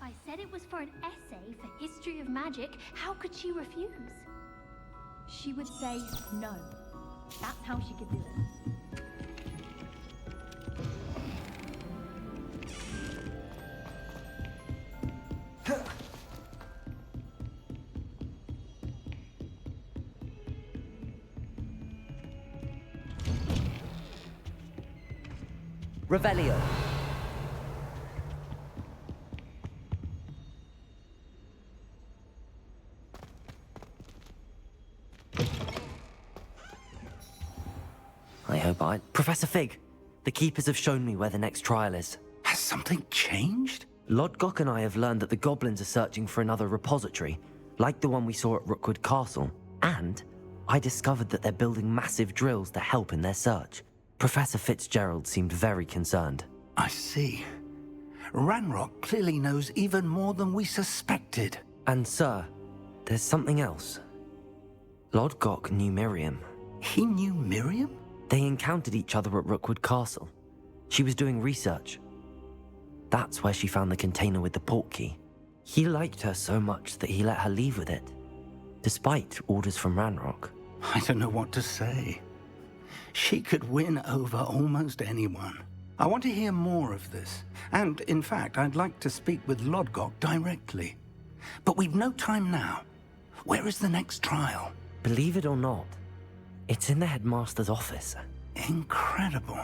I said it was for an essay for history of magic. How could she refuse? She would say no. That's how she could do it. Revelio. Professor Fig, the Keepers have shown me where the next trial is. Has something changed? Lodgok and I have learned that the goblins are searching for another repository, like the one we saw at Rookwood Castle. And I discovered that they're building massive drills to help in their search. Professor Fitzgerald seemed very concerned. I see. Ranrock clearly knows even more than we suspected. And sir, there's something else. Lodgok knew Miriam. He knew Miriam? They encountered each other at Rookwood Castle. She was doing research. That's where she found the container with the portkey. He liked her so much that he let her leave with it, despite orders from Ranrock. I don't know what to say. She could win over almost anyone. I want to hear more of this. And, in fact, I'd like to speak with Lodgok directly. But we've no time now. Where is the next trial? Believe it or not, it's in the headmaster's office. Incredible.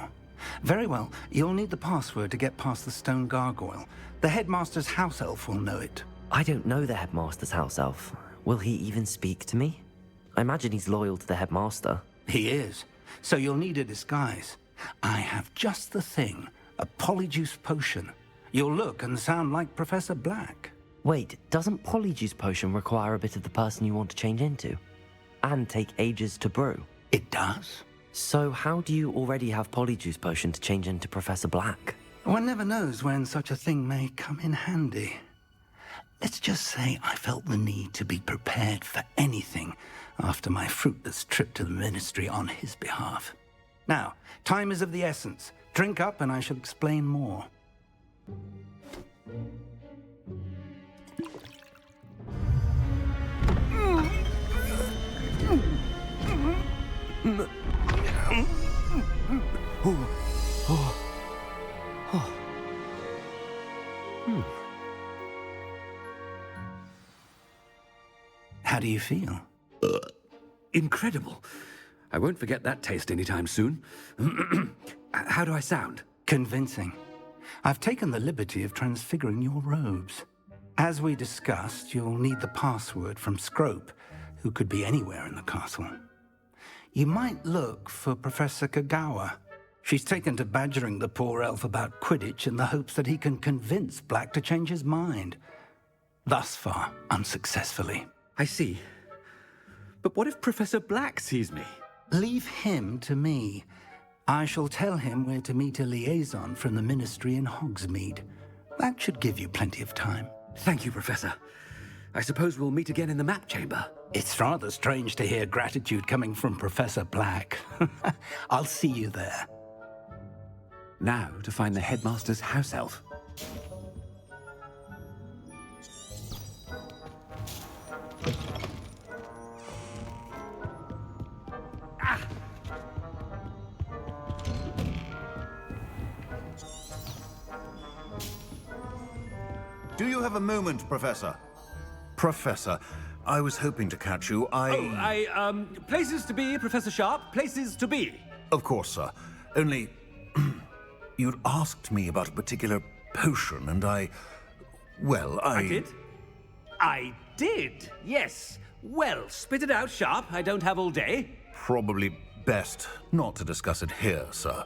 Very well. You'll need the password to get past the stone gargoyle. The headmaster's house elf will know it. I don't know the headmaster's house elf. Will he even speak to me? I imagine he's loyal to the headmaster. He is. So you'll need a disguise. I have just the thing. A polyjuice potion. You'll look and sound like Professor Black. Wait, doesn't Polyjuice Potion require a bit of the person you want to change into? And take ages to brew? It does. So how do you already have Polyjuice Potion to change into Professor Black? One never knows when such a thing may come in handy. Let's just say I felt the need to be prepared for anything after my fruitless trip to the Ministry on his behalf. Now, time is of the essence. Drink up and I shall explain more. How do you feel? Incredible. I won't forget that taste anytime soon. How do I sound? Convincing. I've taken the liberty of transfiguring your robes. As we discussed, you'll need the password from Scrope, who could be anywhere in the castle. You might look for Professor Kagawa. She's taken to badgering the poor elf about Quidditch in the hopes that he can convince Black to change his mind. Thus far, unsuccessfully. I see. But what if Professor Black sees me? Leave him to me. I shall tell him where to meet a liaison from the Ministry in Hogsmeade. That should give you plenty of time. Thank you, Professor. I suppose we'll meet again in the map chamber. It's rather strange to hear gratitude coming from Professor Black. I'll see you there. Now to find the headmaster's house elf. Do you have a moment, Professor? Professor, I was hoping to catch you. Places to be, Professor Sharp. Places to be. Of course, sir. Only, you'd asked me about a particular potion, and I did? I did, yes. Well, spit it out, Sharp. I don't have all day. Probably best not to discuss it here, sir.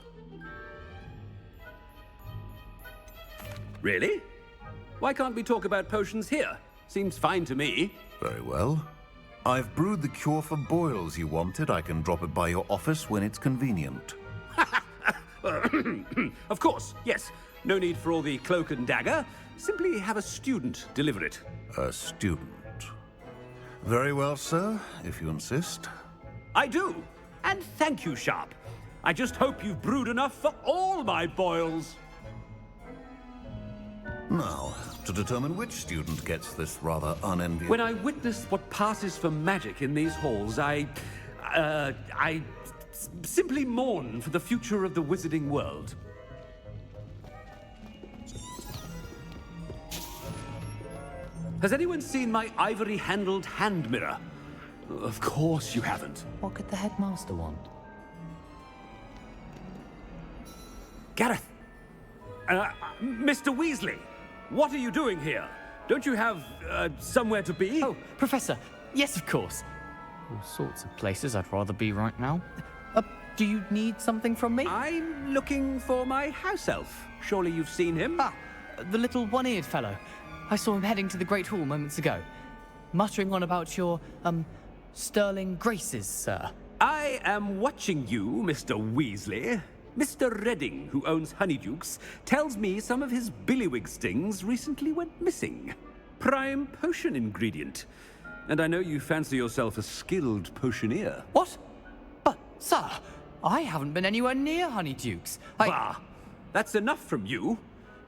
Really? Why can't we talk about potions here? Seems fine to me. Very well. I've brewed the cure for boils you wanted. I can drop it by your office when it's convenient. Of course, yes. No need for all the cloak and dagger. Simply have a student deliver it. A student. Very well, sir, if you insist. I do. And thank you, Sharp. I just hope you've brewed enough for all my boils. Now, to determine which student gets this rather unenviable... When I witness what passes for magic in these halls, I simply mourn for the future of the wizarding world. Has anyone seen my ivory-handled hand mirror? Of course you haven't. What could the headmaster want? Gareth! Mr. Weasley! What are you doing here? Don't you have, somewhere to be? Oh, Professor. Yes, of course. All sorts of places I'd rather be right now. Do you need something from me? I'm looking for my house elf. Surely you've seen him? Ah, the little one-eared fellow. I saw him heading to the Great Hall moments ago, muttering on about your, sterling graces, sir. I am watching you, Mr. Weasley. Mr. Redding, who owns Honeydukes, tells me some of his billywig stings recently went missing. Prime potion ingredient. And I know you fancy yourself a skilled potioneer. What? But, sir, I haven't been anywhere near Honeydukes. Bah! That's enough from you.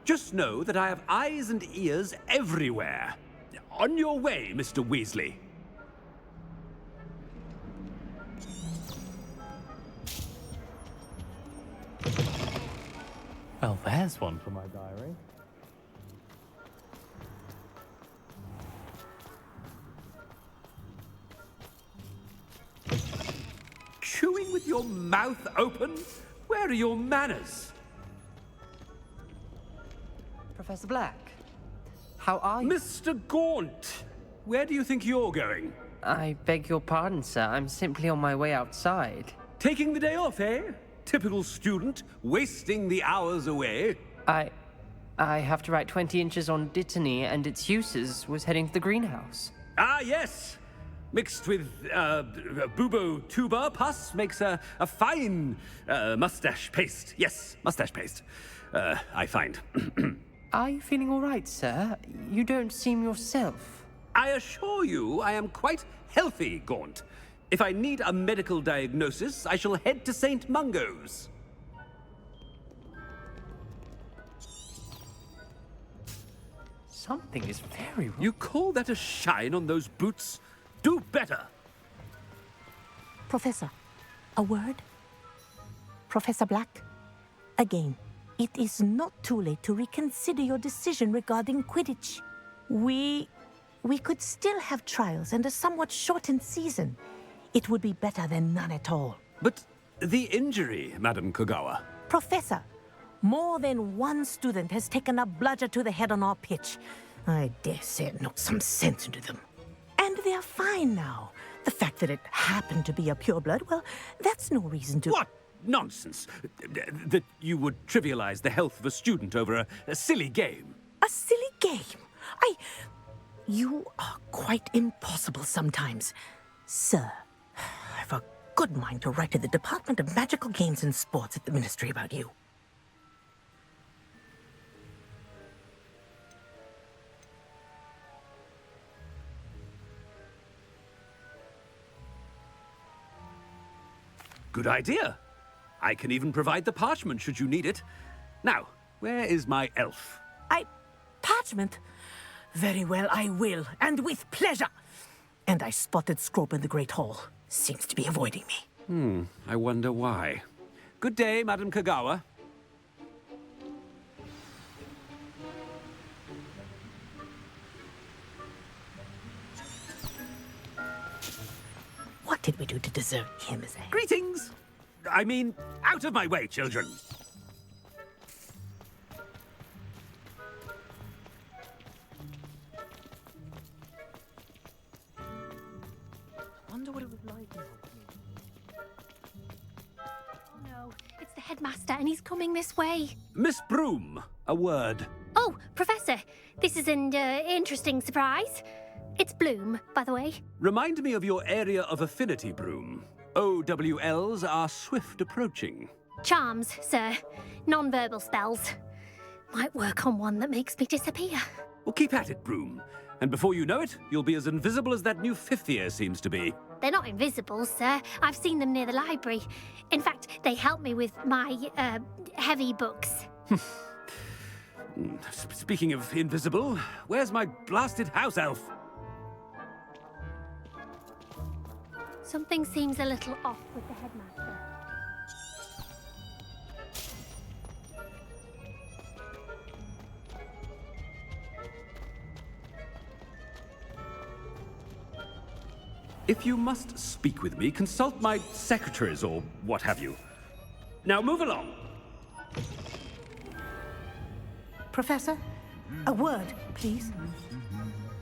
Just know that I have eyes and ears everywhere. On your way, Mr. Weasley. Well, there's one for my diary. Chewing with your mouth open? Where are your manners? Professor Black, how are you? Mr. Gaunt, where do you think you're going? I beg your pardon, sir. I'm simply on my way outside. Taking the day off, eh? Typical student, wasting the hours away. I have to write 20 inches on Dittany and its uses. Was heading to the greenhouse. Ah, yes. Mixed with bubo tuba pus makes a fine mustache paste. Yes, mustache paste. I find. Are you feeling all right, sir? You don't seem yourself. I assure you I am quite healthy, Gaunt. If I need a medical diagnosis, I shall head to St. Mungo's. Something is very wrong. You call that a shine on those boots? Do better! Professor, a word? Professor Black, again, it is not too late to reconsider your decision regarding Quidditch. We could still have trials and a somewhat shortened season. It would be better than none at all. But the injury, Madam Kogawa. Professor, more than one student has taken a bludger to the head on our pitch. I dare say it knocked some sense into them. And they're fine now. The fact that it happened to be a pureblood, well, that's no reason to... What nonsense! That you would trivialize the health of a student over a silly game. A silly game? You are quite impossible sometimes. Sir, I've a good mind to write to the Department of Magical Games and Sports at the Ministry about you. Good idea. I can even provide the parchment should you need it. Now, where is my elf? Parchment? Very well, I will, and with pleasure. And I spotted Scrope in the Great Hall. Seems to be avoiding me. I wonder why. Good day, Madam Kogawa. What did we do to deserve him as a... Greetings! I mean, out of my way, children. wonder what it was like in Oh no, it's the headmaster and he's coming this way. Miss Broom, a word. Oh, Professor, this is an interesting surprise. It's Bloom, by the way. Remind me of your area of affinity, Broom. OWLs are swift approaching. Charms, sir. Non-verbal spells. Might work on one that makes me disappear. Well, keep at it, Broom. And before you know it, you'll be as invisible as that new fifth year seems to be. They're not invisible, sir. I've seen them near the library. In fact, they help me with my, heavy books. Speaking of invisible, where's my blasted house elf? Something seems a little off with the headmaster. If you must speak with me, consult my secretaries or what have you. Now move along. Professor, a word, please.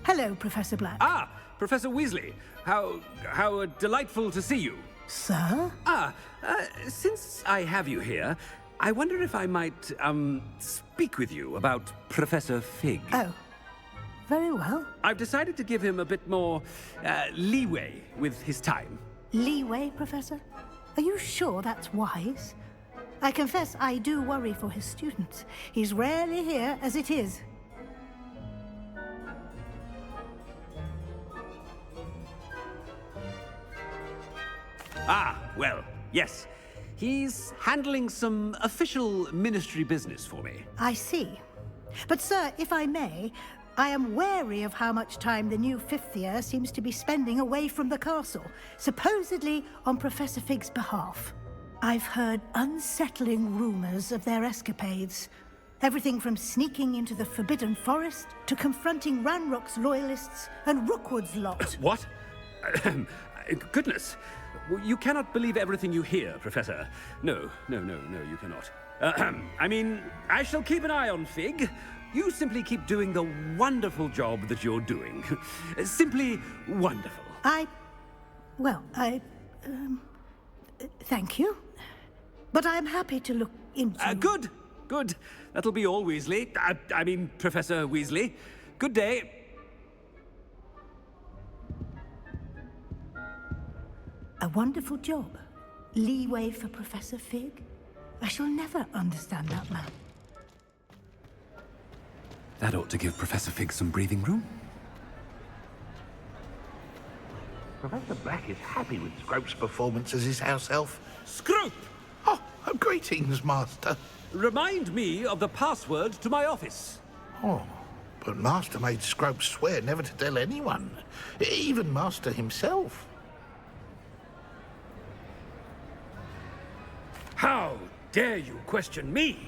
Hello, Professor Black. Ah, Professor Weasley. How delightful to see you. Sir? Since I have you here, I wonder if I might, speak with you about Professor Fig. Oh, very well. I've decided to give him a bit more, leeway with his time. Leeway, Professor? Are you sure that's wise? I confess I do worry for his students. He's rarely here as it is. Ah, well, yes. He's handling some official ministry business for me. I see. But, sir, if I may, I am wary of how much time the new fifth year seems to be spending away from the castle, supposedly on Professor Fig's behalf. I've heard unsettling rumors of their escapades. Everything from sneaking into the Forbidden Forest to confronting Ranrock's loyalists and Rookwood's lot. What? Goodness. You cannot believe everything you hear, Professor. No, you cannot. I mean, I shall keep an eye on Fig. You simply keep doing the wonderful job that you're doing. Simply wonderful. Thank you. But I'm happy to look into... Good. That'll be all, Weasley. I mean, Professor Weasley. Good day. A wonderful job. Leeway for Professor Fig. I shall never understand that man. That ought to give Professor Fig some breathing room. Professor Black is happy with Scrope's performance as his house elf. Scrope! Oh, greetings, Master. Remind me of the password to my office. Oh, but Master made Scrope swear never to tell anyone, even Master himself. How dare you question me?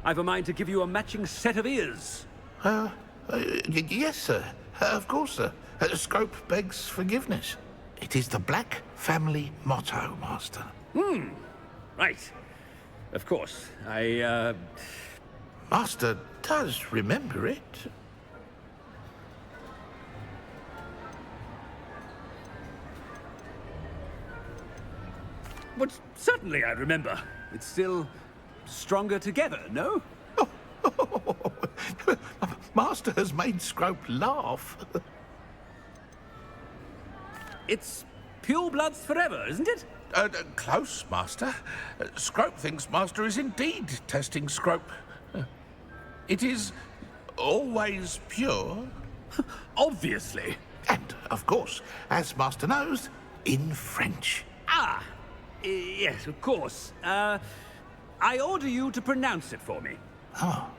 I've a mind to give you a matching set of ears. Yes, sir. Of course, sir. Scrope begs forgiveness. It is the Black family motto, Master. Right. Of course. Master does remember it. But certainly I remember. It's still stronger together, no? Master has made Scrope laugh. It's pure bloods forever, isn't it? Close, Master. Scrope thinks Master is indeed testing Scrope. It is always pure. Obviously. And, of course, as Master knows, in French. Yes, of course. I order you to pronounce it for me. Oh,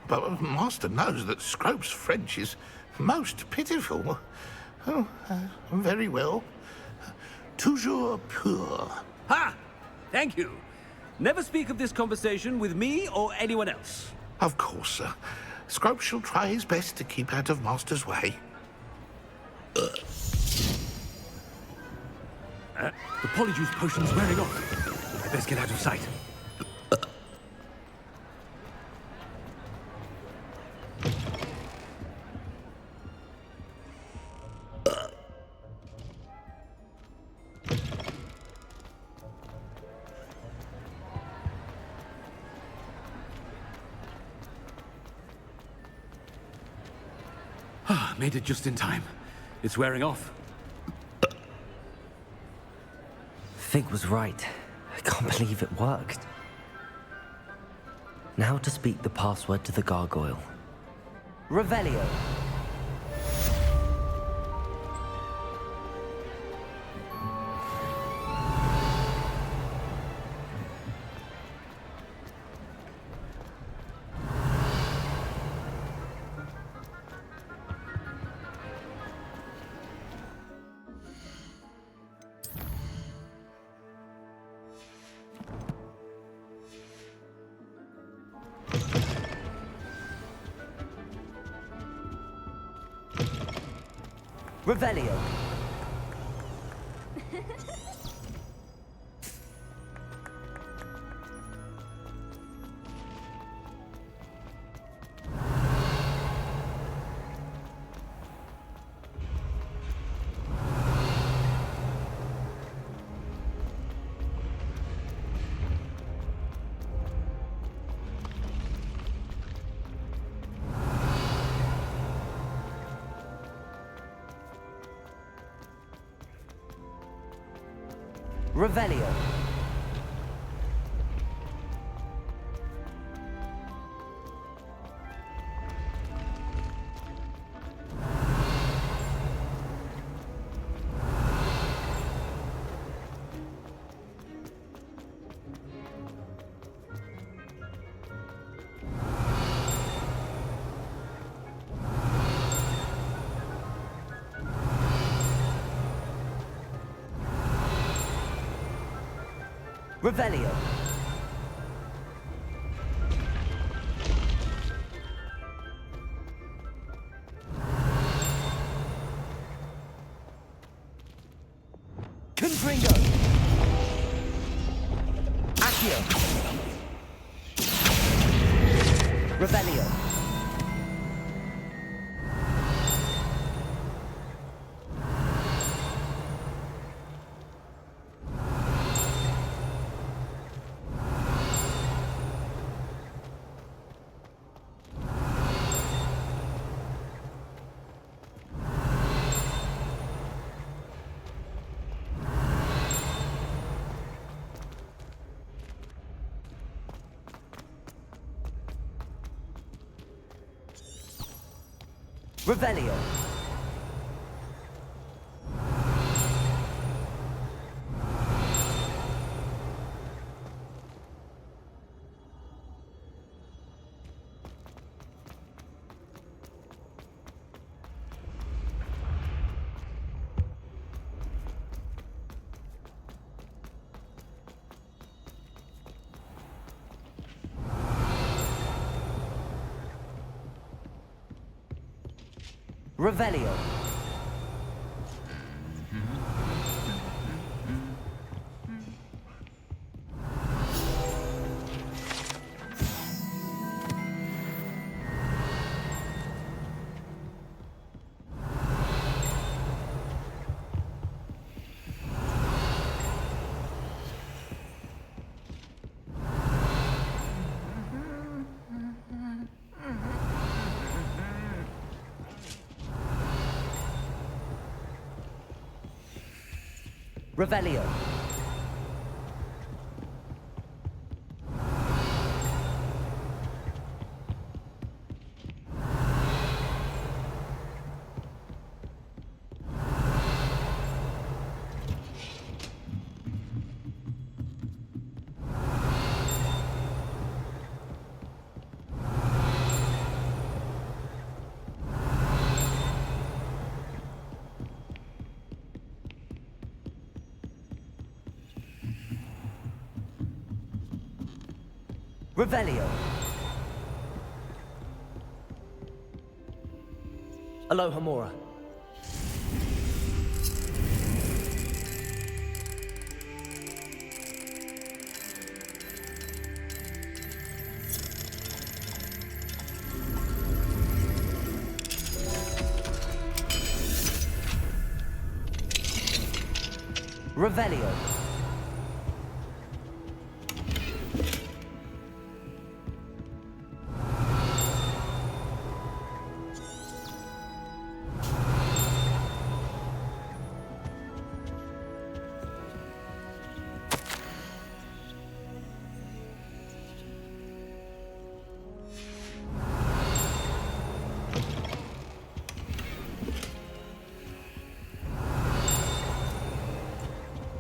but Master knows that Scrope's French is most pitiful. Oh, very well. Toujours pur. Ha! Thank you. Never speak of this conversation with me or anyone else. Of course, sir. Scrope shall try his best to keep out of Master's way. The Polyjuice potion's wearing off. I best get out of sight. Made it just in time. It's wearing off. Fig was right. I can't believe it worked. Now to speak the password to the gargoyle. Revelio. Revelio. Revelio. Revelio. Confringo. Accio. Revelio. Revelio. Revelio. Revelio. Revelio. Aloha Mora. Revelio.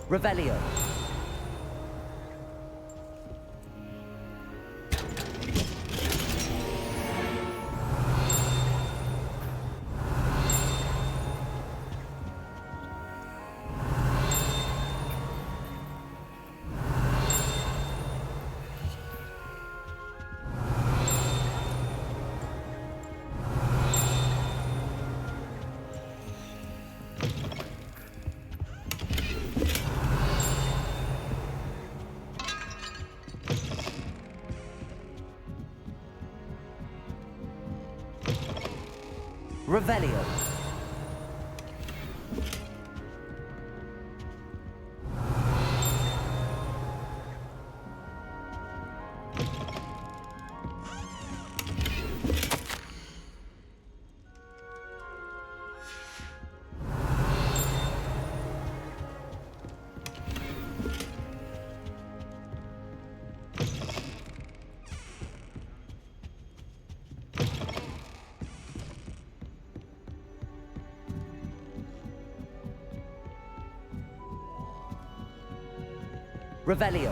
Revelio. Revelio. Revelio.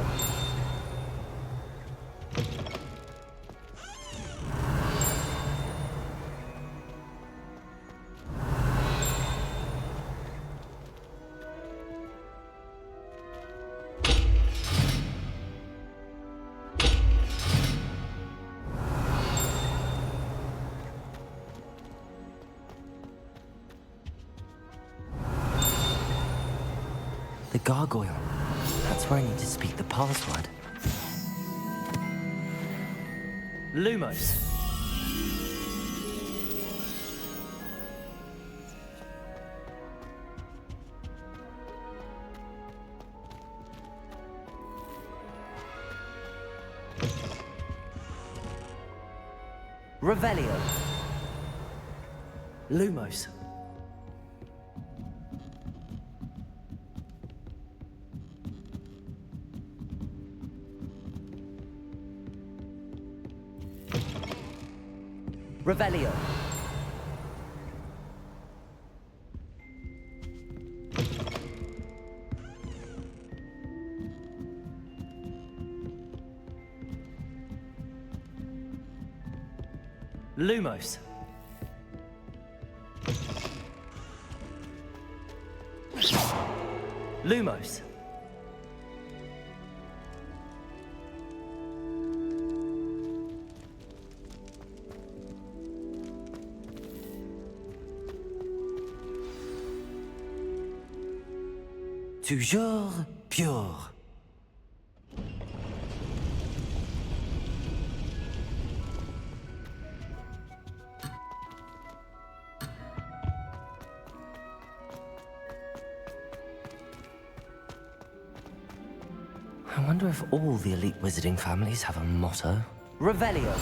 The gargoyle. That's where I need to speak the password. Lumos. Revelio. Lumos. Revelio. Lumos. Lumos. Toujours pure. I wonder if all the elite wizarding families have a motto. Revelio.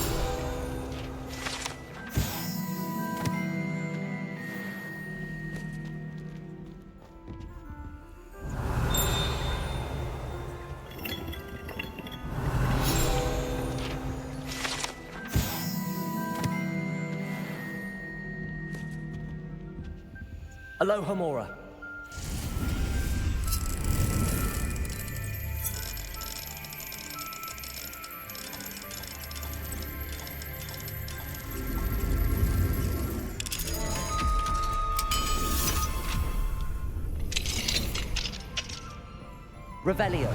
Aloha Mora. Revelio.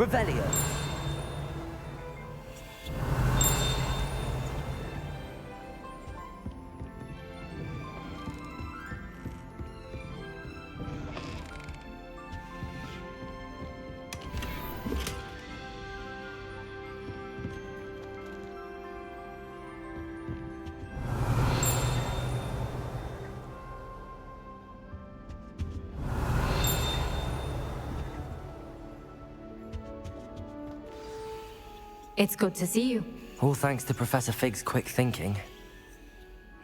Revelio. It's good to see you. All thanks to Professor Fig's quick thinking.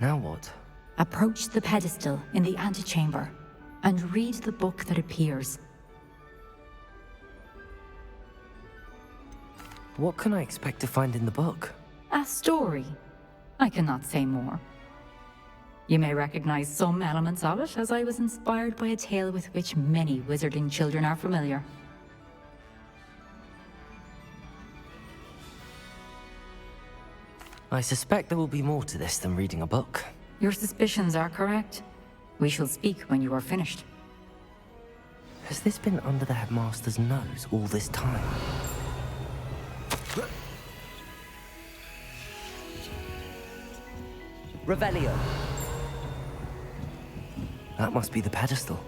Now what? Approach the pedestal in the antechamber and read the book that appears. What can I expect to find in the book? A story. I cannot say more. You may recognize some elements of it, as I was inspired by a tale with which many wizarding children are familiar. I suspect there will be more to this than reading a book. Your suspicions are correct. We shall speak when you are finished. Has this been under the headmaster's nose all this time? Revelio. That must be the pedestal.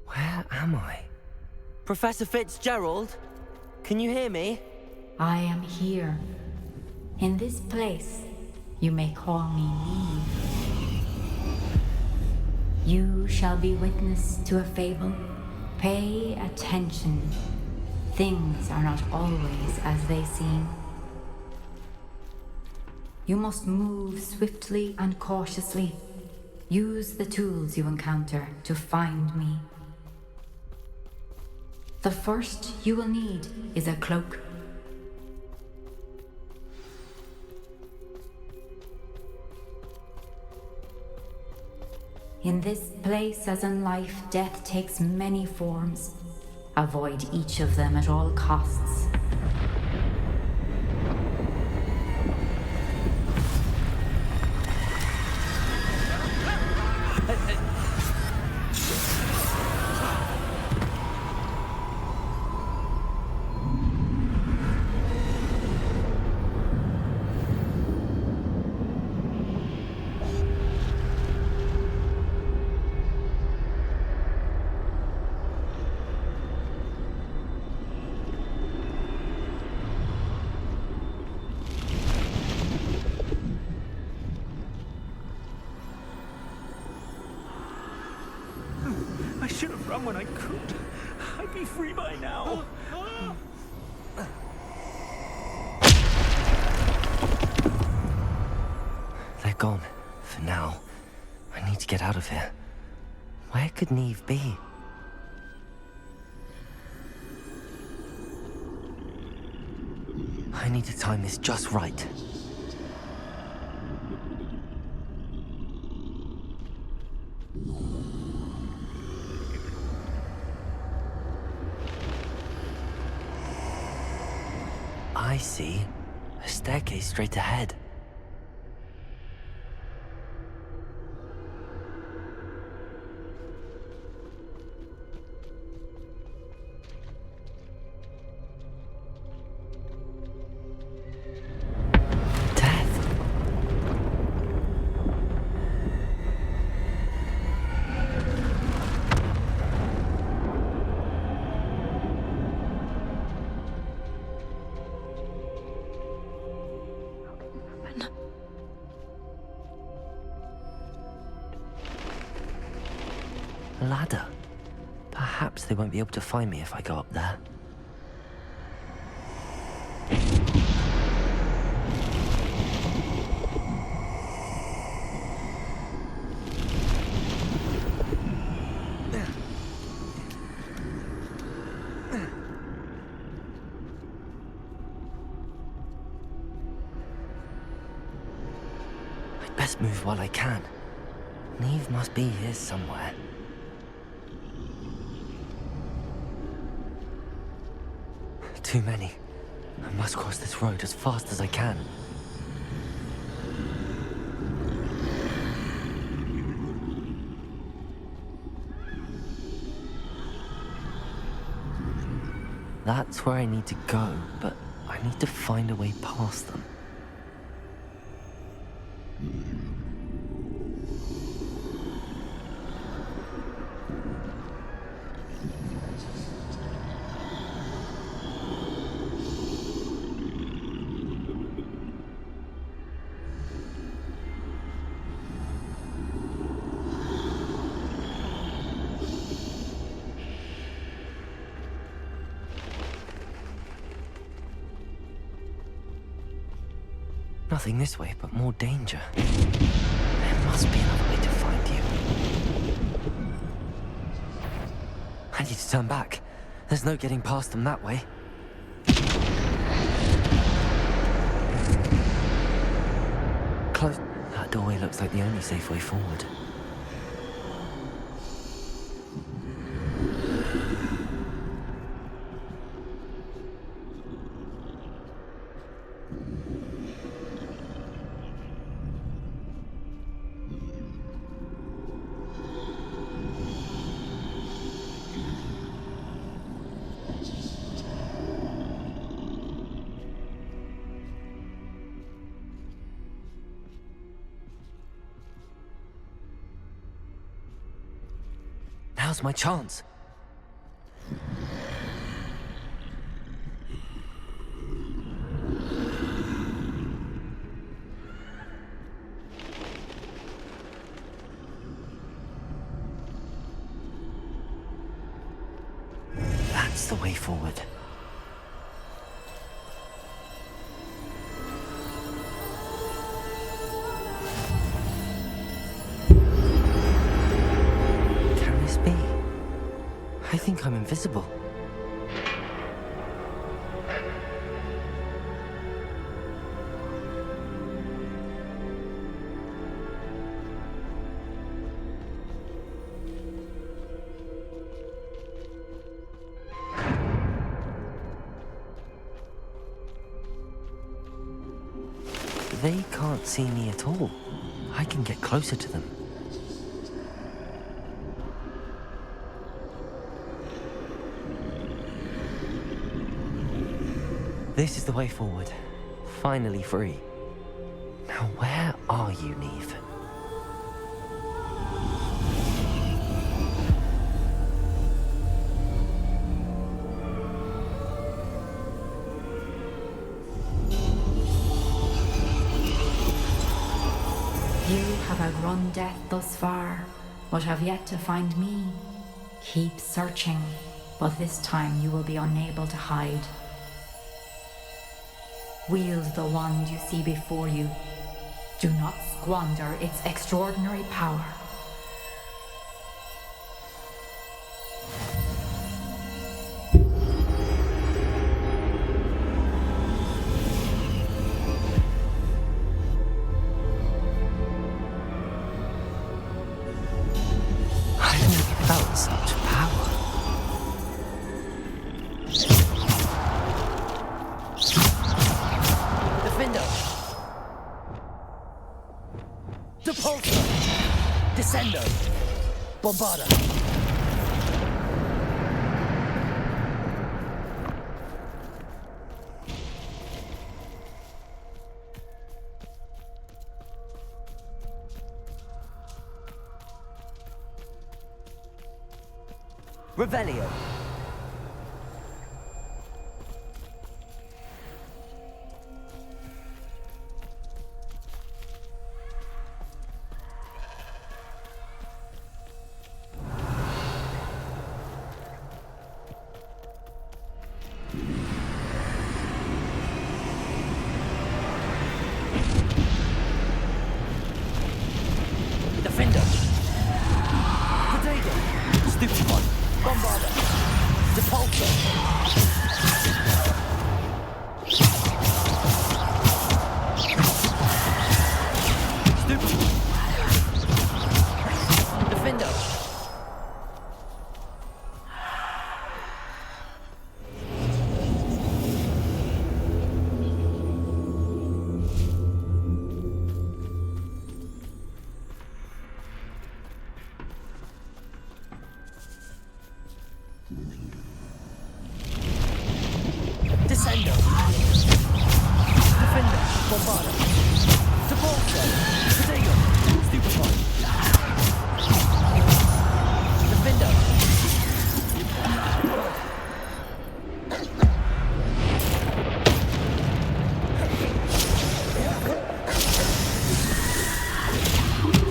Where am I? Professor Fitzgerald? Can you hear me? I am here. In this place, you may call me Neve. You shall be witness to a fable. Pay attention. Things are not always as they seem. You must move swiftly and cautiously. Use the tools you encounter to find me. The first you will need is a cloak. In this place, as in life, death takes many forms. Avoid each of them at all costs. I should have run when I could. I'd be free by now. They're gone. For now. I need to get out of here. Where could Neve be? I need to time this just right. I see. A staircase straight ahead. Ladder. Perhaps they won't be able to find me if I go up there. I'd best move while I can. Neve must be here somewhere. Too many. I must cross this road as fast as I can. That's where I need to go, but I need to find a way past them. nothing this way but more danger. There must be another way to find you. I need to turn back. There's no getting past them that way. Close. That doorway looks like the only safe way forward. Now's my chance. That's the way forward. I think I'm invisible. They can't see me at all. I can get closer to them. This is the way forward. Finally free. Now where are you, Neve? You have outrun death thus far, but have yet to find me. Keep searching, but this time you will be unable to hide. Wield the wand you see before you. Do not squander its extraordinary power. I've never felt such power. Defender! Depulsor! Descendo! Bombarda! Revelio! Defender! Potato! Stupefy! Bombarda! Depulsor! Stupefy! Defender! Descendo! Defender! Bombarda! Depulsor! Potato! Stupefy! Defender!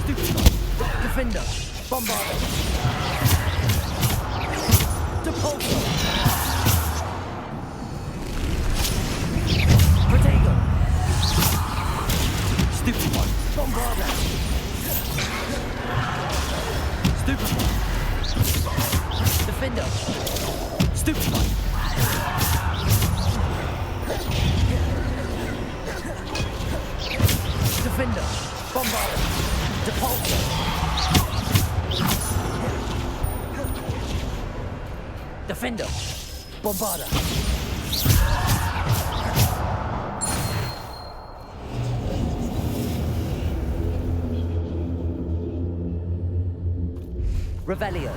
Stupefy! Defender! Bombarda! Depulsor! Potato! Bombarder! Stupefy! Defender! Stupefy! Defender! Bombarder! Depulsor! Defender! Bombarder! Revelio.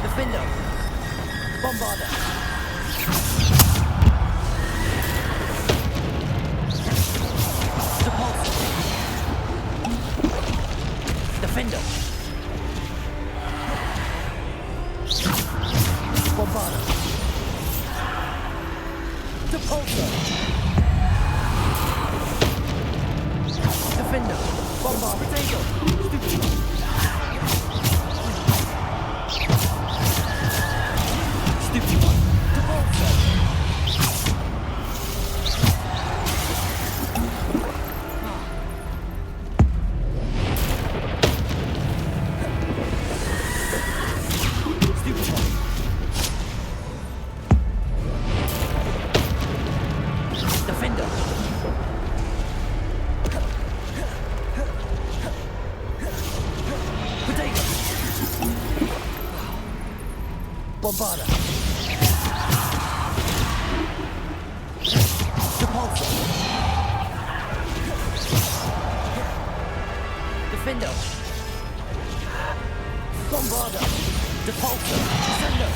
Defender! Bombarder! Depulsor! Defender! Bombarder! Depulsor! Defender! Bombarder! Potato! Stupid one. Depulsor. Stupid one. Defender. Potato. Bombarder. Depulsor. Defender. Bombarder. Depulsor. Defender.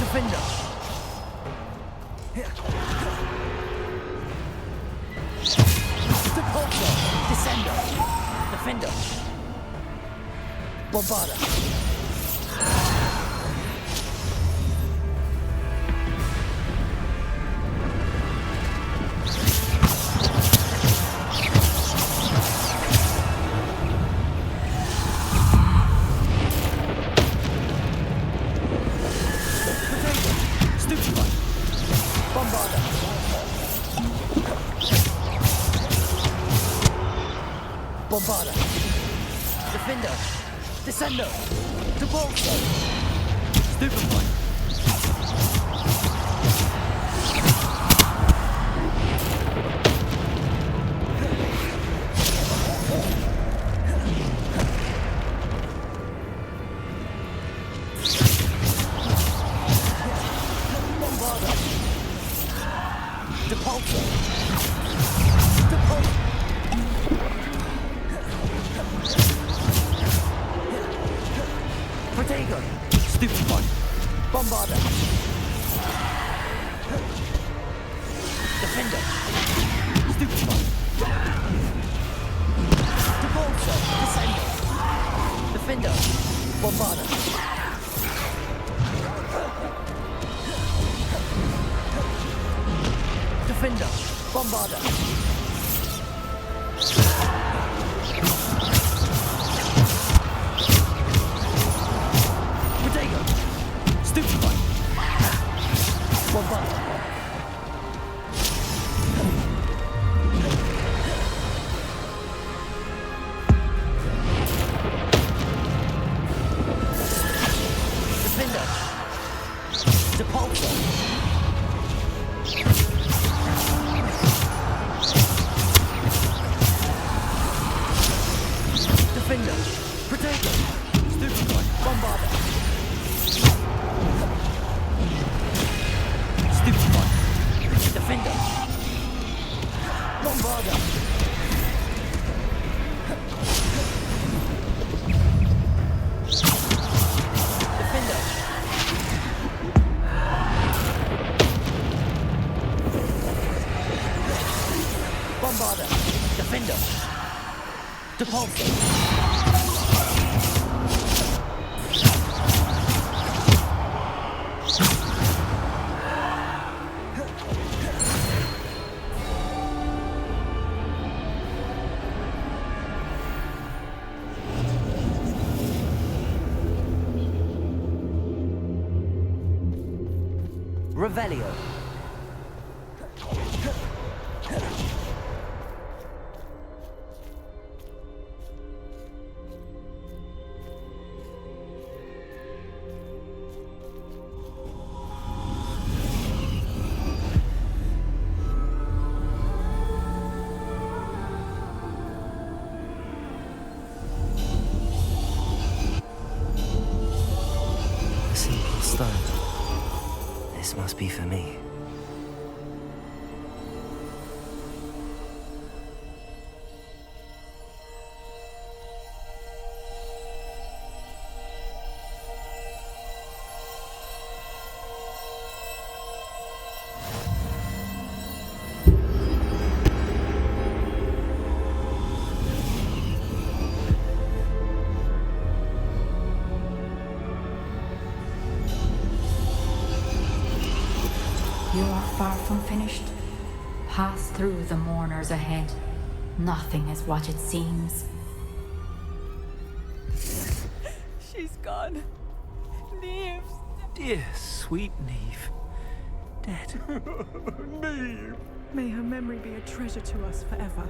Defender. Depulsor. Descender. Defender. Bombarder. Stupefy. Bombarder. Bombarder. Defender. Descender. Depulsor. Stupefy. Bombarder. Depulsor. Depulsor. Protego. Stupid one. Bombarder. Defender. Stupid one. Depulsor. Descender. Defender. Bombarder. Defender. Bombarder. Protego. Stupid one. Bombarder. Defender. Depulsor. Defender. Protego. Stupid one. Bombarder. Stupid one. Defender. Bombarder! Defender! Depulsor! Revelio! A simple stone. This must be for me. You are far from finished. Pass through the mourners ahead. Nothing is what it seems. She's gone. Neve. Dear, sweet Neve. Dead. Neve. May her memory be a treasure to us forever.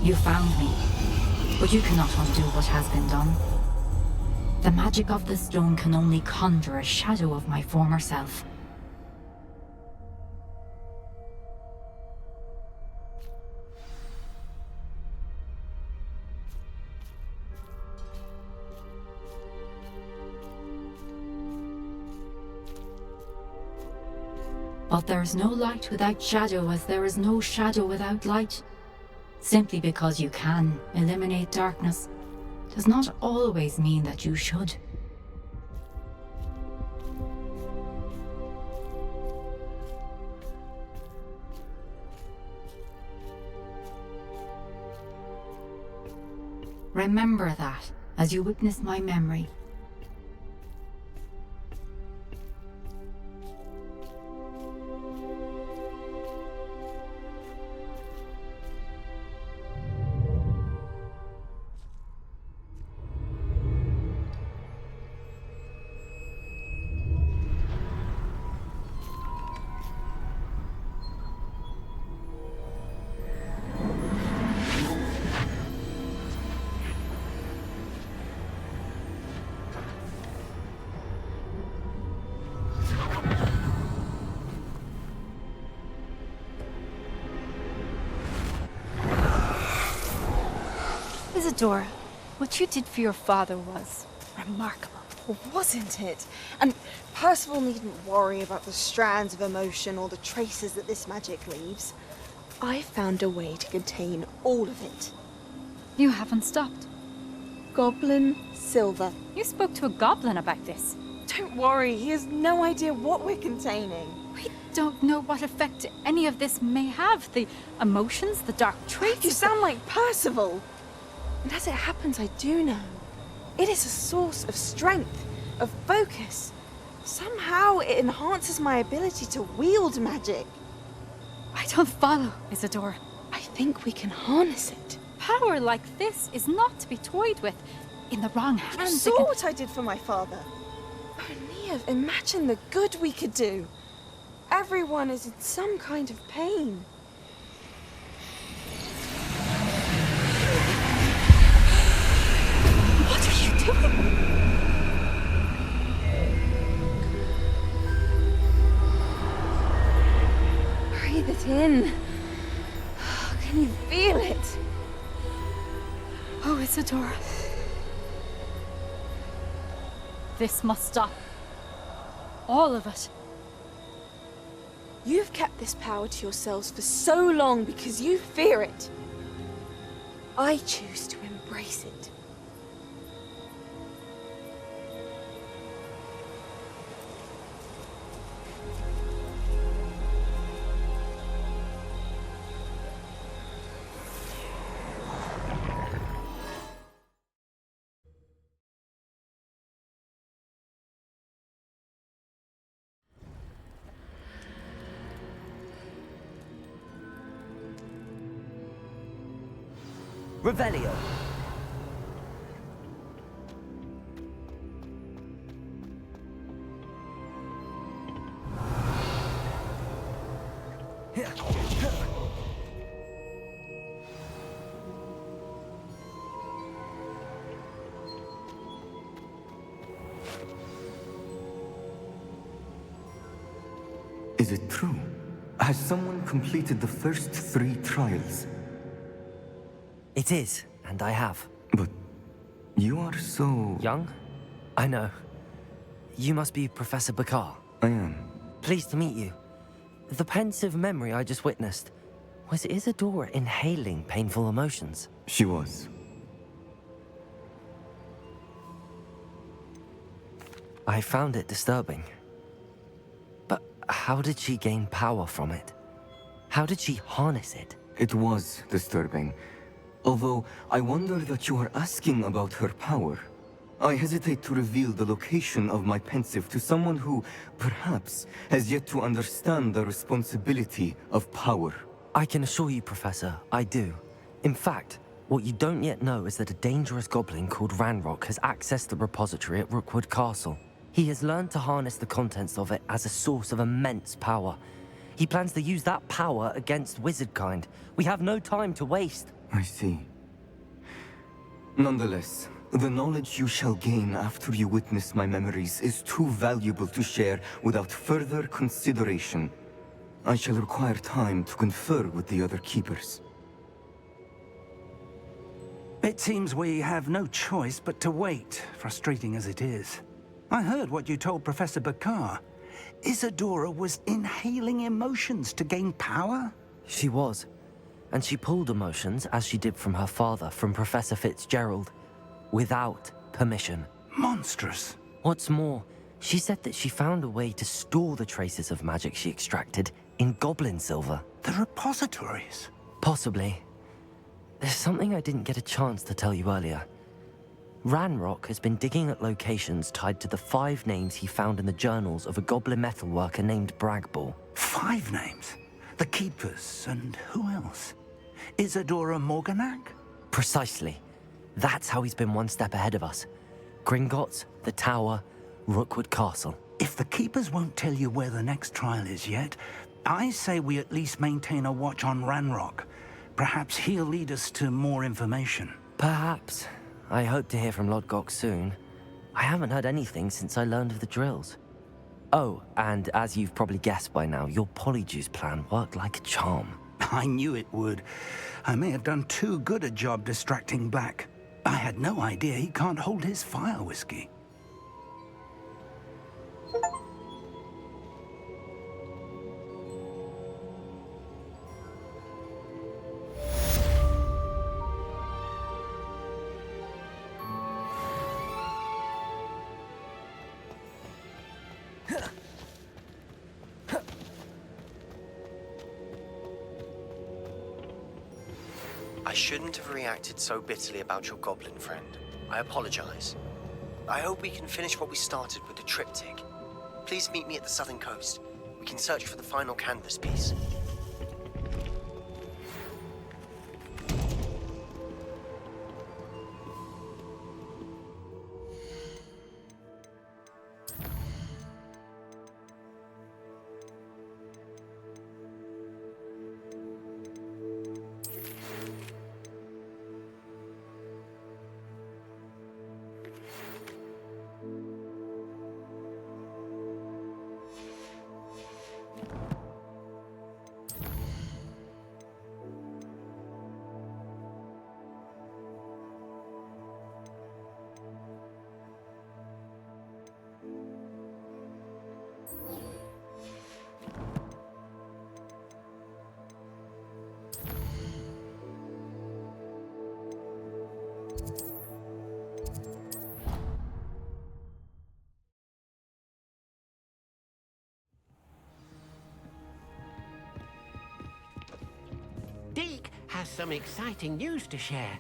You found me, but you cannot undo what has been done. The magic of the stone can only conjure a shadow of my former self. But there is no light without shadow, as there is no shadow without light. Simply because you can eliminate darkness does not always mean that you should. Remember that as you witness my memory. Isadora, what you did for your father was remarkable. Wasn't it? And Percival needn't worry about the strands of emotion or the traces that this magic leaves. I found a way to contain all of it. You haven't stopped. Goblin Silver. You spoke to a goblin about this. Don't worry, he has no idea what we're containing. We don't know what effect any of this may have. The emotions, the dark traits. You sound like Percival. And as it happens, I do know. It is a source of strength, of focus. Somehow it enhances my ability to wield magic. I don't follow, Isadora. I think we can harness it. Power like this is not to be toyed with. In the wrong hands, You saw what I did for my father. Oh, Neve, imagine the good we could do. Everyone is in some kind of pain. What are you doing? Breathe it in. Oh, Isadora. This must stop. All of it. You've kept this power to yourselves for so long because you fear it. I choose to embrace it. Revelio. Is it true? Has someone completed the first 3 trials? It is, and I have. But you are so... young? I know. You must be Professor Bakar. I am. Pleased to meet you. The pensive memory I just witnessed, was Isadora inhaling painful emotions? She was. I found it disturbing. But how did she gain power from it? How did she harness it? It was disturbing. Although, I wonder that you are asking about her power. I hesitate to reveal the location of my pensive to someone who, perhaps, has yet to understand the responsibility of power. I can assure you, Professor, I do. In fact, what you don't yet know is that a dangerous goblin called Ranrock has accessed the repository at Rookwood Castle. He has learned to harness the contents of it as a source of immense power. He plans to use that power against wizardkind. We have no time to waste. I see. Nonetheless, the knowledge you shall gain after you witness my memories is too valuable to share without further consideration. I shall require time to confer with the other keepers. It seems we have no choice but to wait, frustrating as it is. I heard what you told Professor Bakar. Isadora was inhaling emotions to gain power? She was. And she pulled emotions, as she did from her father, from Professor Fitzgerald, without permission. Monstrous. What's more, she said that she found a way to store the traces of magic she extracted in goblin silver. The repositories? Possibly. There's something I didn't get a chance to tell you earlier. Ranrock has been digging at locations tied to the 5 names he found in the journals of a goblin metalworker named Bragball. 5 names? The Keepers, and who else? Isadora Morganac? Precisely. That's how he's been one step ahead of us. Gringotts, the Tower, Rookwood Castle. If the Keepers won't tell you where the next trial is yet, I say we at least maintain a watch on Ranrock. Perhaps he'll lead us to more information. Perhaps. I hope to hear from Lodgok soon. I haven't heard anything since I learned of the drills. Oh, and as you've probably guessed by now, your Polyjuice plan worked like a charm. I knew it would. I may have done too good a job distracting Black. I had no idea he can't hold his fire whiskey. I shouldn't have reacted so bitterly about your goblin friend. I apologize. I hope we can finish what we started with the triptych. Please meet me at the southern coast. We can search for the final canvas piece. has some exciting news to share.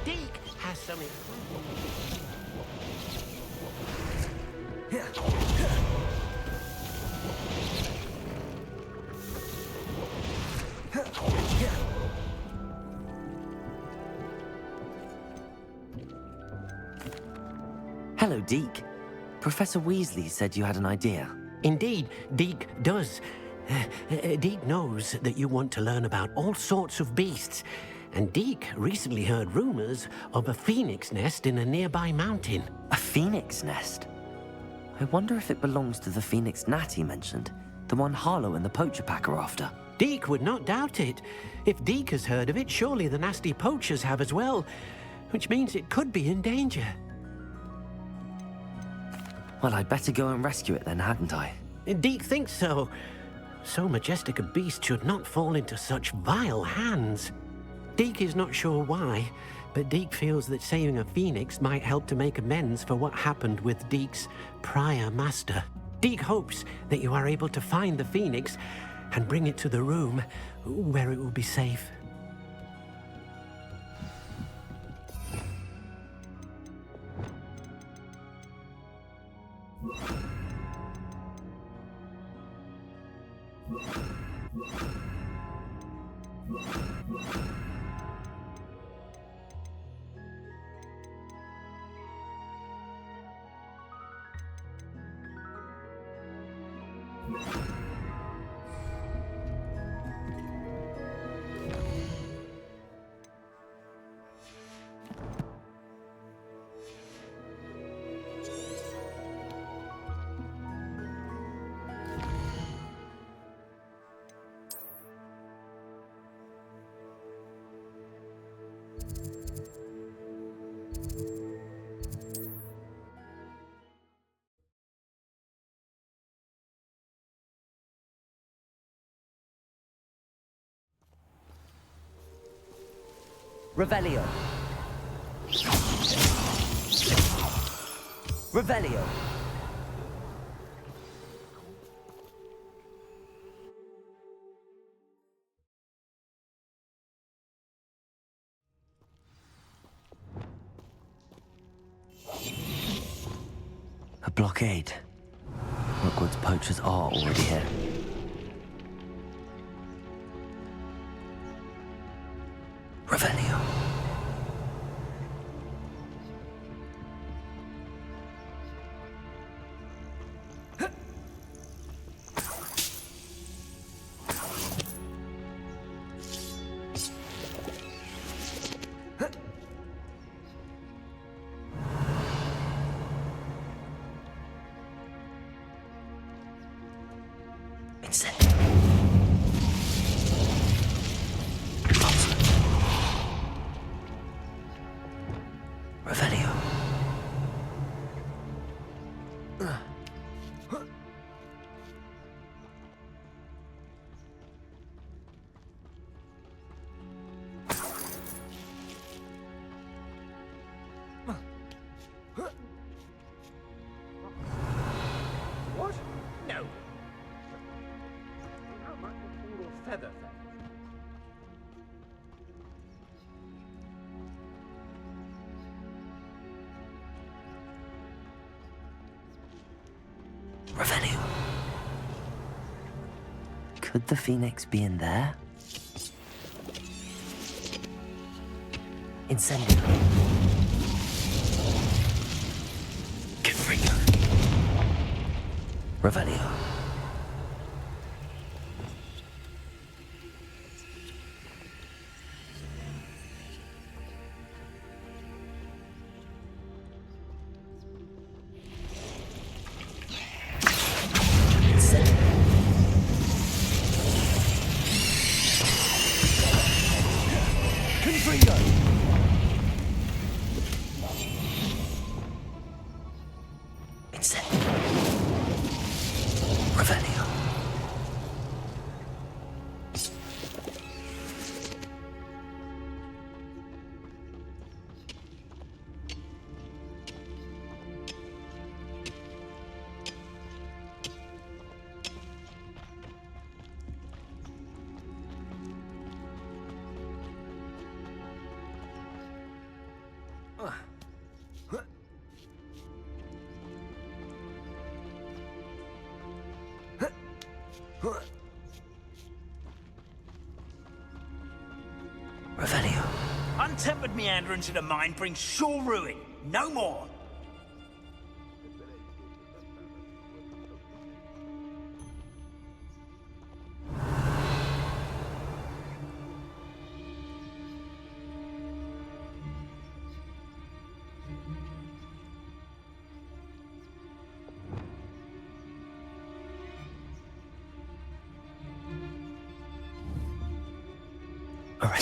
Deke has something. Hello, Deke. Professor Weasley said you had an idea. Indeed, Deke does. Deke knows that you want to learn about all sorts of beasts, and Deke recently heard rumors of a phoenix nest in a nearby mountain. A phoenix nest? I wonder if it belongs to the phoenix gnat he mentioned, the one Harlow and the poacher pack are after. Deke would not doubt it. If Deke has heard of it, surely the nasty poachers have as well, which means it could be in danger. Well, I'd better go and rescue it then, hadn't I? Deke thinks so. So majestic a beast should not fall into such vile hands. Deke is not sure why, but Deke feels that saving a phoenix might help to make amends for what happened with Deke's prior master. Deke hopes that you are able to find the phoenix and bring it to the room where it will be safe. Revelio. Revelio. A blockade. Hogwarts poachers are already here. Revelio. feather. Revelio. Could the phoenix be in there? Incendio. Confringo. Revelio. Revelio. Untempered meanderance in a mine brings sure ruin. No more. I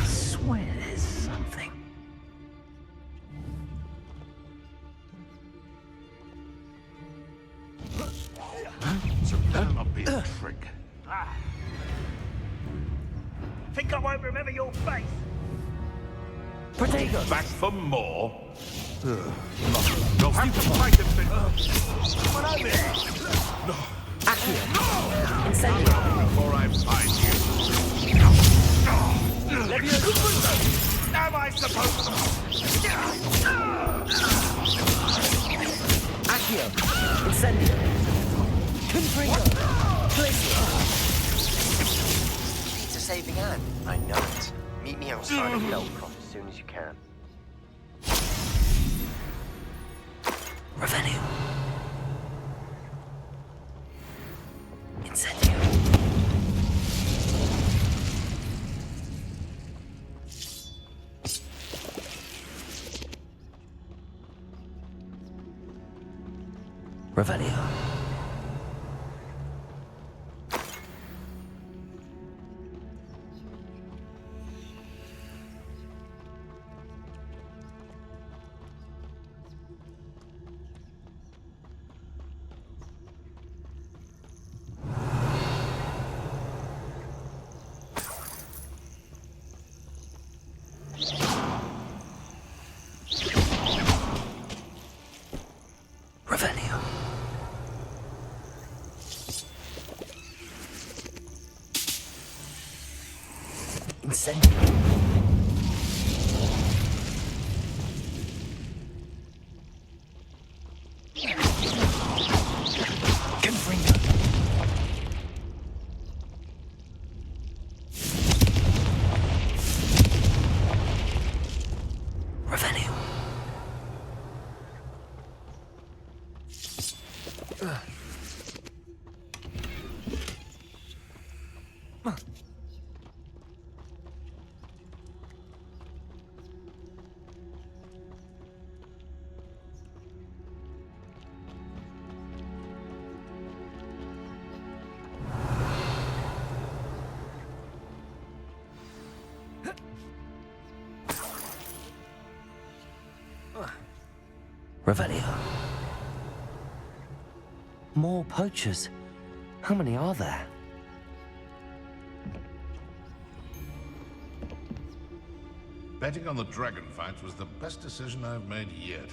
swear there's something. So better not be a trick. Think I won't remember your face? Protego! Back for more? You'll have to fight him, Come on over here! Incendio. Before I find you. Am I supposed to? Accio. Incendio. Confringo. Glacier. It's a saving hand. I know it. Meet me outside of Belcroft as soon as you can. Revelio. Incendio. Revelio. Revelio. Incendio. Confringo. Revelio. Revelio. More poachers. How many are there? Betting on the dragon fight was the best decision I've made yet.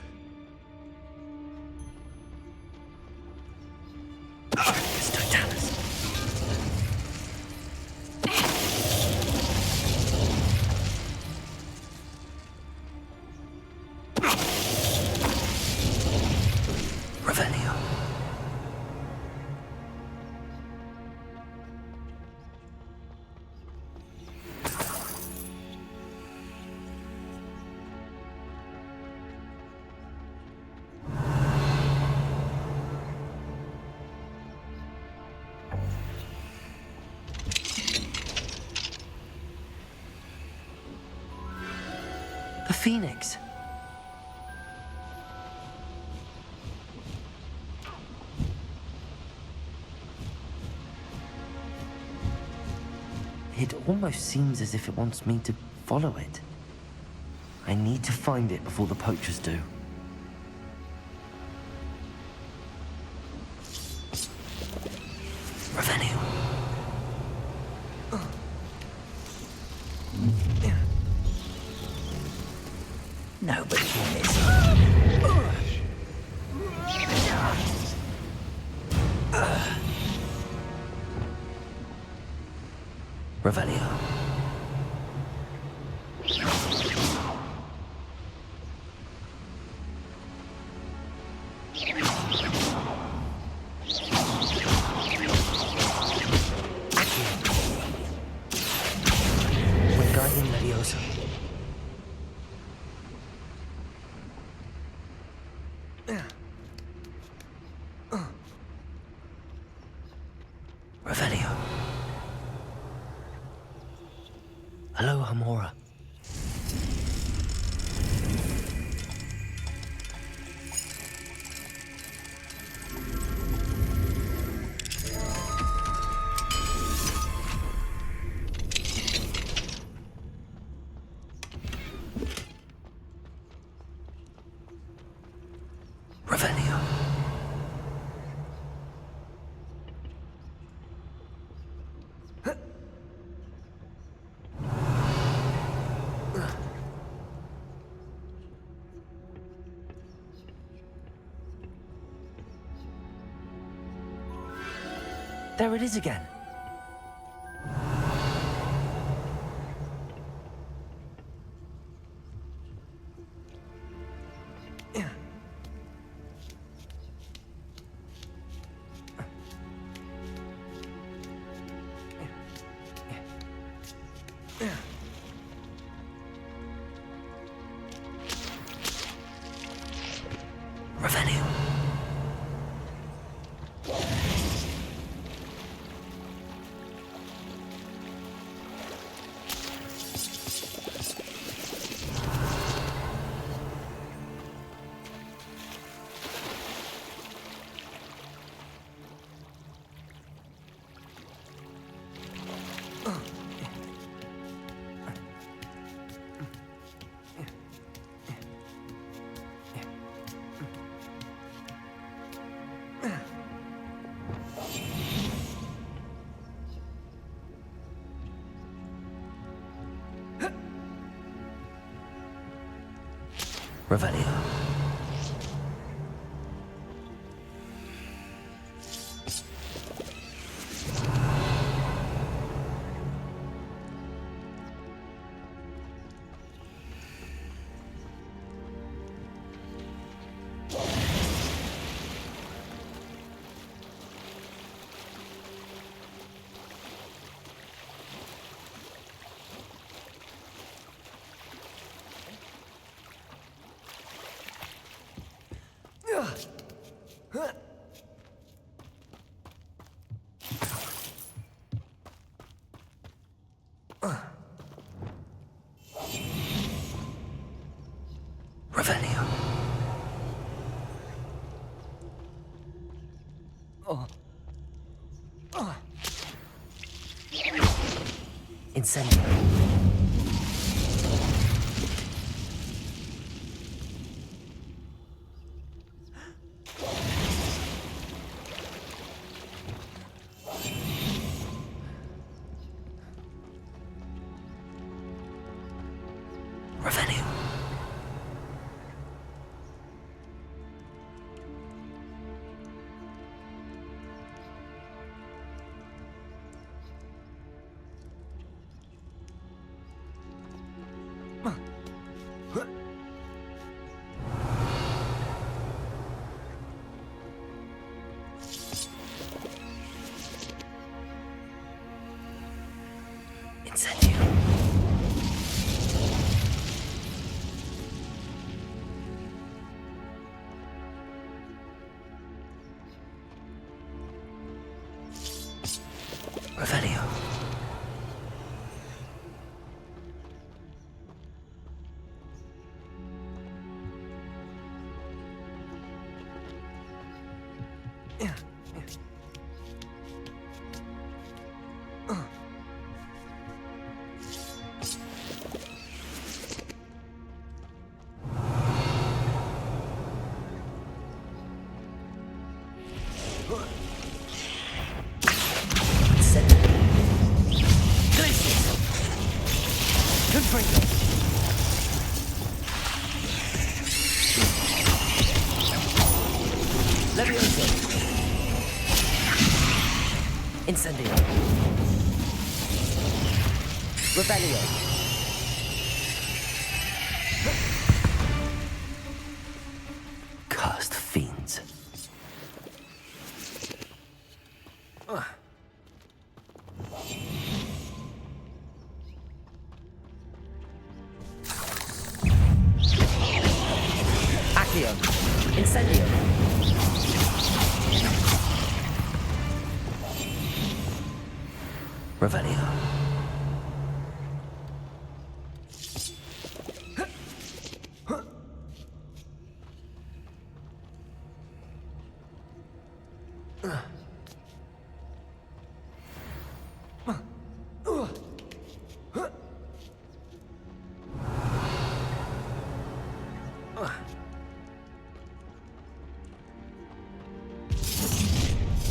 The Phoenix. It almost seems as if it wants me to follow it. I need to find it before the poachers do. Revenue. Nobody can miss. Revelio. Wingardium Leviosa. Revelio. Hello, Hamora. Revelio. There it is again. Revenue. Revelio. Revelio. Incendio. Revenue. Incendio. Revelio. Confringo. Levioso. Incendio. Rebellion. Cursed fiends. Accio. Incendio. Revelio.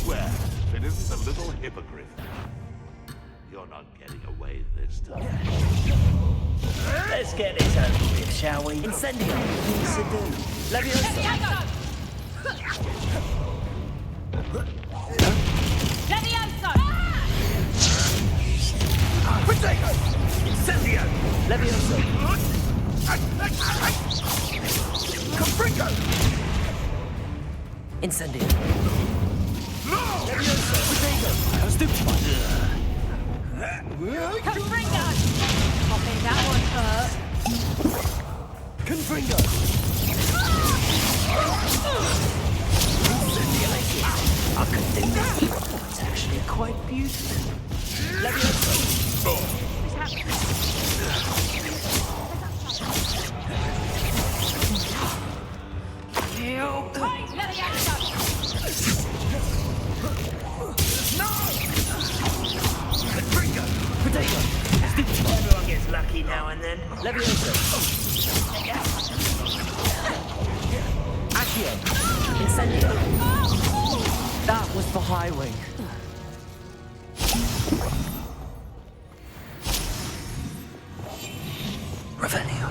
Well, if it isn't a little hippogriff. You're not getting away this time. Let's get this over with, shall we? Incendio. Levioso. Protego! Incendio! Levioso. Confringo! Incendio. Levioso! Protego! Stupefy! Confringo! Popping that one hurt. Confringo. I could do that. It's actually quite beautiful. Levioso. Everyone gets lucky now and then. Levioso. Accio. Incendio. That was for High Wing. Revelio.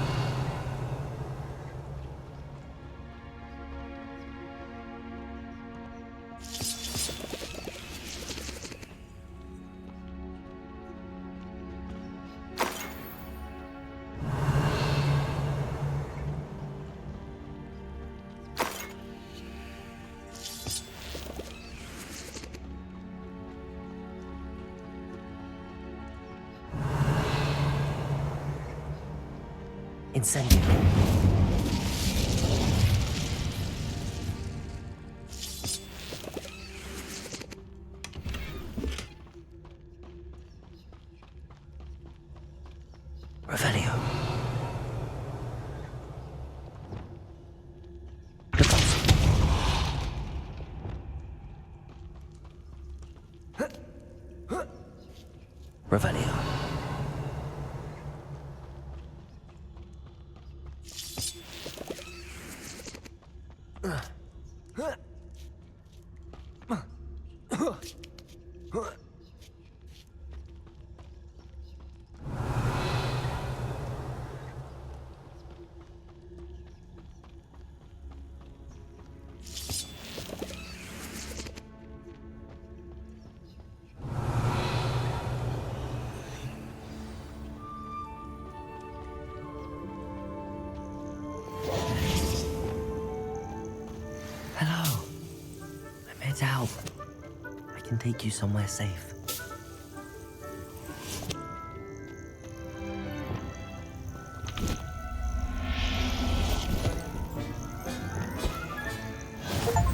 Incendio. Revelio. Revelio. Hello. I'm here to help. I can take you somewhere safe.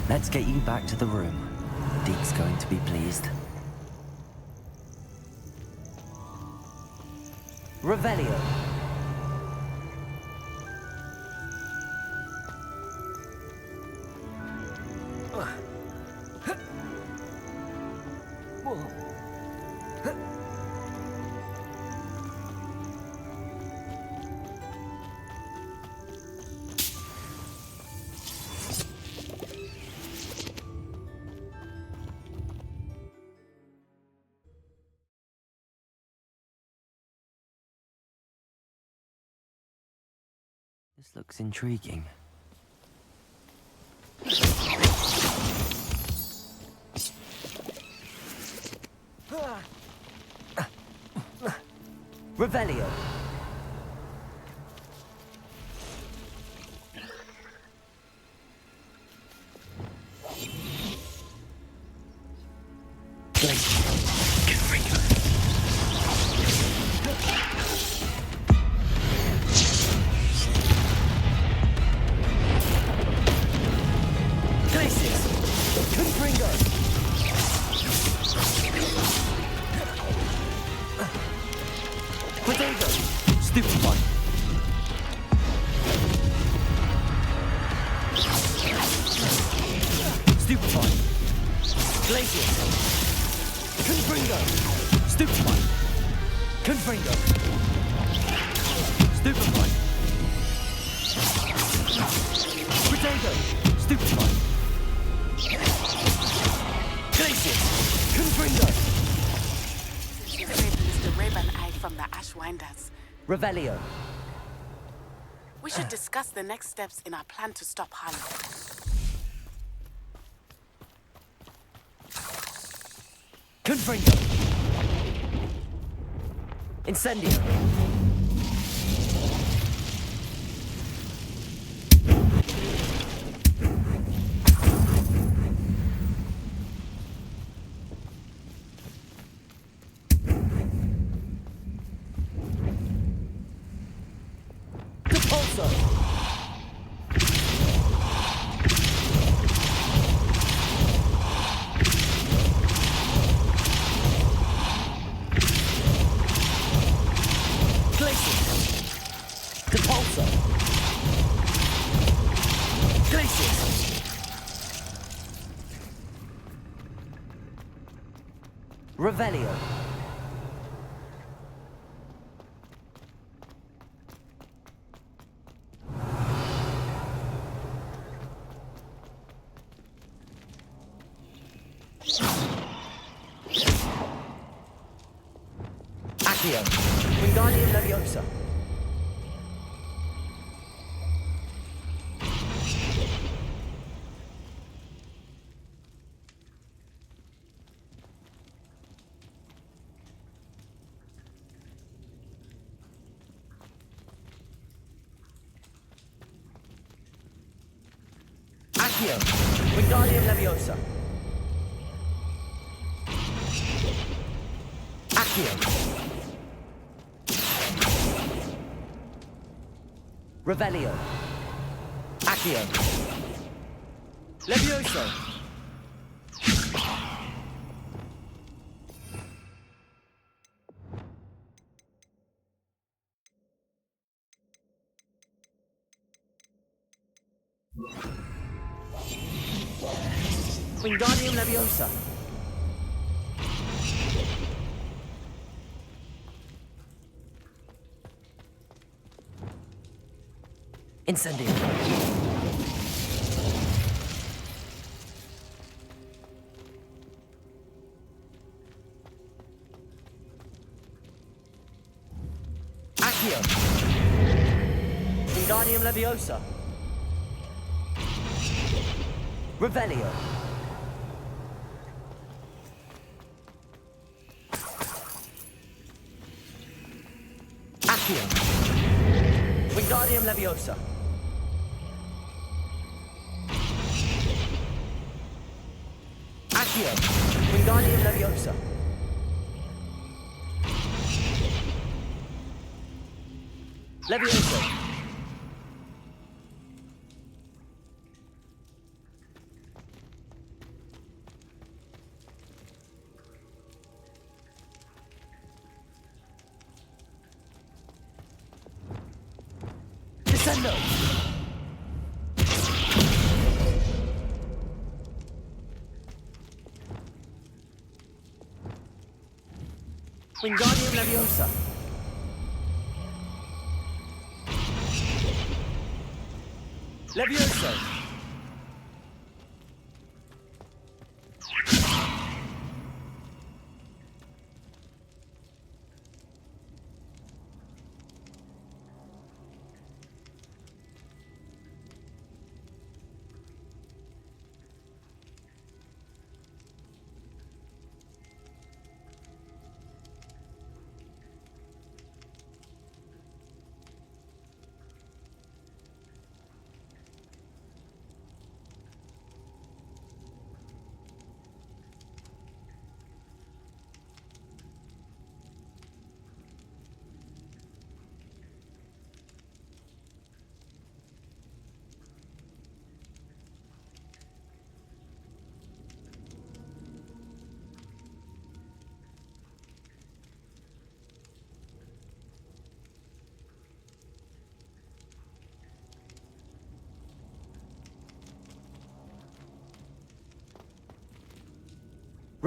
Let's get you back to the room. Deke's going to be pleased. Revelio. This looks intriguing. Revelio. Revelio. We should discuss the next steps in our plan to stop Harlow. Confringo. Incendio. Revelio. Accio. Wingardium Leviosa. Accio. Wingardium Leviosa. Accio. Revelio. Accio. Levioso. Wingardium Leviosa. Incendio. Accio. Wingardium Leviosa. Revelio. Accio. Wingardium Leviosa. Accio. Wingardium Leviosa. Levioso. Descendo. Wingardium Leviosa. Levioso.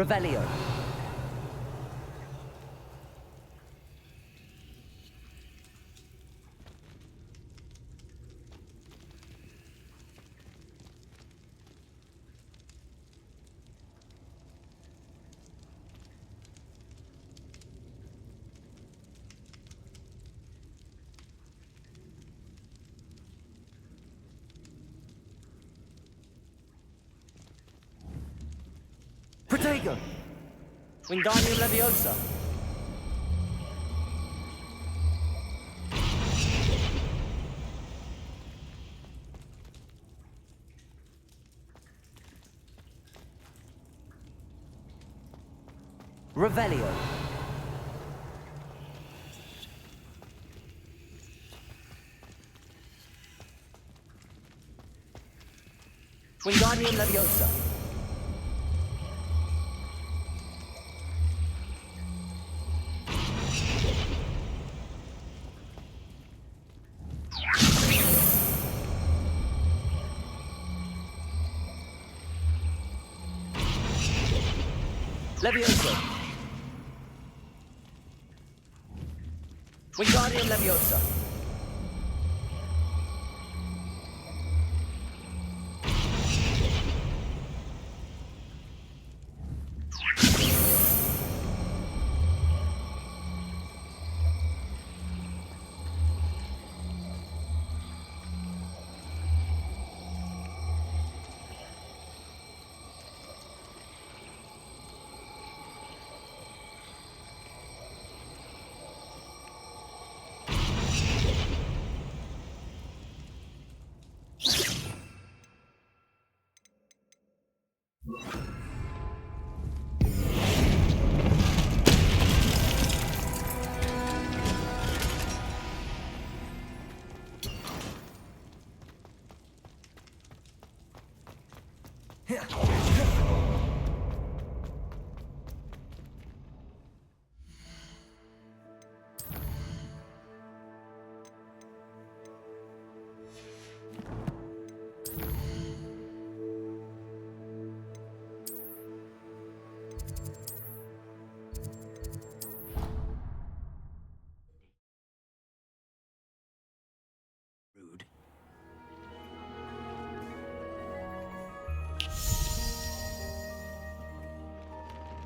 Revelio. Protego! Wingardium Leviosa. Revelio. Wingardium Leviosa. Leviosa. Wingardium Leviosa.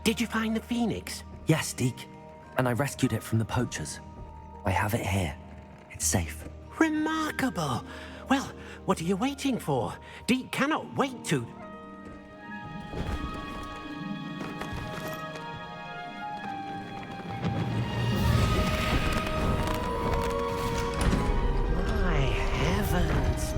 Did you find the phoenix? Yes, Deke. And I rescued it from the poachers. I have it here. It's safe. Remarkable! Well, what are you waiting for? Deke cannot wait to... My heavens!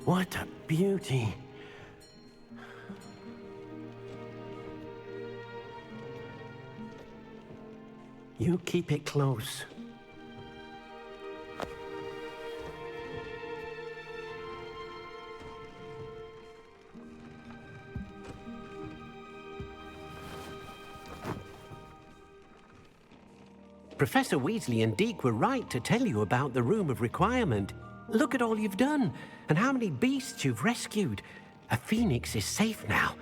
What a beauty. You keep it close. Professor Weasley and Deke were right to tell you about the Room of Requirement. Look at all you've done, and how many beasts you've rescued. A phoenix is safe now,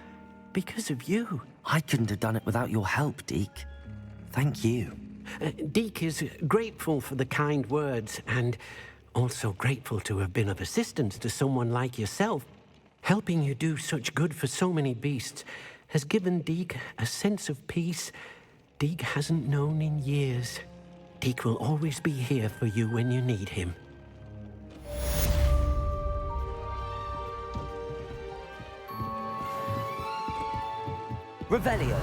because of you. I couldn't have done it without your help, Deke. Thank you. Deke is grateful for the kind words, and also grateful to have been of assistance to someone like yourself. Helping you do such good for so many beasts has given Deke a sense of peace Deke hasn't known in years. Deke will always be here for you when you need him. Revelio.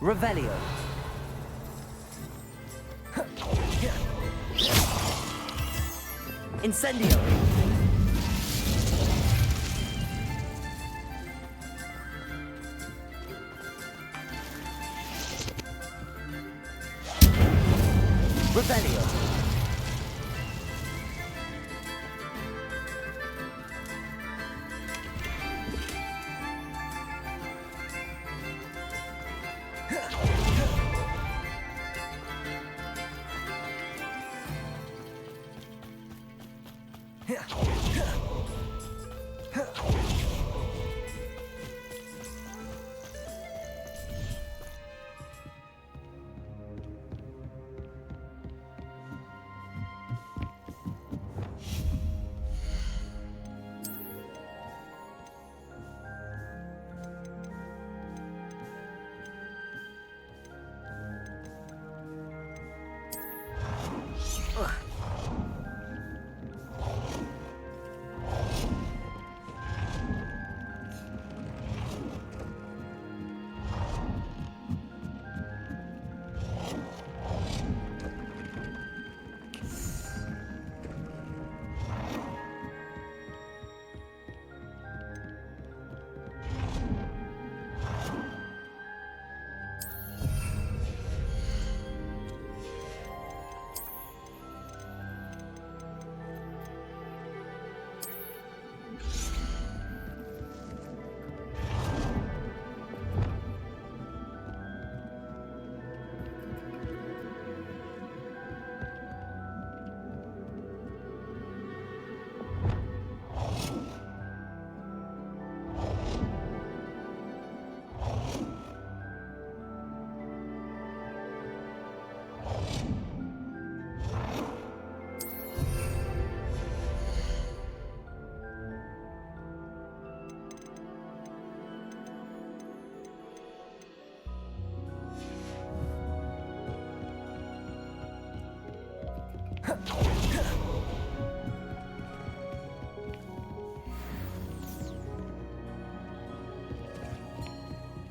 Revelio. Incendio. Revelio.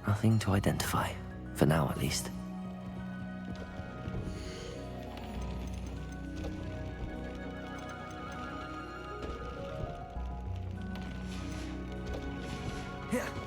Nothing to identify, for now at least. Yeah.